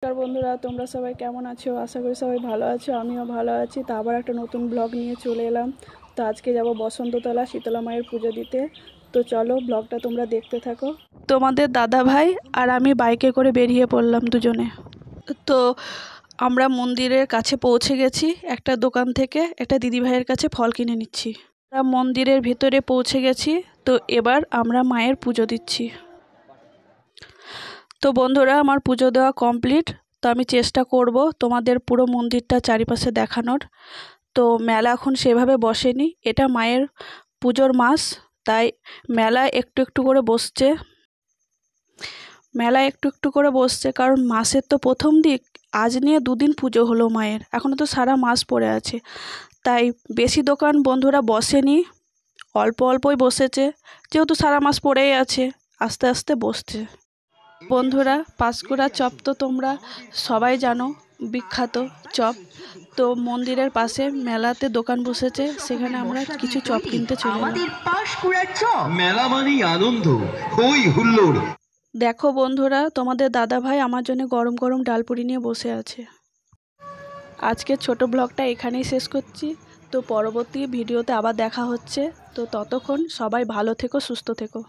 নমস্কার বন্ধুরা, তোমরা সবাই কেমন আছো? আশা করি সবাই ভালো আছো। আমিও ভালো আছি। তো আবার একটা নতুন ব্লগ নিয়ে চলে এলাম। তো আজকে যাব বসন্ততলা শীতলা মায়ের পুজো দিতে। তো চলো ব্লগটা তোমরা দেখতে থাকো। তোমাদের দাদা ভাই আর আমি বাইকে করে বেরিয়ে পড়লাম দুজনে। তো আমরা মন্দিরের কাছে পৌঁছে গেছি। একটা দোকান থেকে একটা দিদিভাইয়ের কাছে ফল কিনে নিচ্ছি। আমরা মন্দিরের ভেতরে পৌঁছে গেছি। তো এবার আমরা মায়ের পুজো দিচ্ছি। তো বন্ধুরা, আমার পুজো দেওয়া কমপ্লিট। তো আমি চেষ্টা করব তোমাদের পুরো মন্দিরটা চারিপাশে দেখানোর। তো মেলা এখন সেভাবে বসেনি, এটা মায়ের পুজোর মাস, তাই মেলা একটু একটু করে বসছে। কারণ মাসের তো প্রথম দিক, আজ নিয়ে দুদিন পুজো হলো মায়ের, এখনও তো সারা মাস পড়ে আছে। তাই বেশি দোকান বন্ধুরা বসেনি, অল্প অল্পই বসেছে, যেহেতু সারা মাস পড়েই আছে, আস্তে আস্তে বসছে। বন্ধুরা, পাঁশকুড়া চপ তো তোমরা সবাই জানো, বিখ্যাত চপ। তো মন্দিরের পাশে মেলাতে দোকান বসেছে, সেখানে আমরা কিছু চপ কিনতে চলে এলাম। পাঁশকুড়ার চপ মেলা মানেই আনন্দ, হই হুল্লোড়। দেখো বন্ধুরা, তোমাদের দাদা ভাই আমার জন্য গরম গরম ডালপুরি নিয়ে বসে আছে। আজকের ছোট ব্লগটা এখানেই শেষ করছি। তো পরবর্তী ভিডিওতে আবার দেখা হচ্ছে। তো ততক্ষণ সবাই ভালো থেকো, সুস্থ থেকো।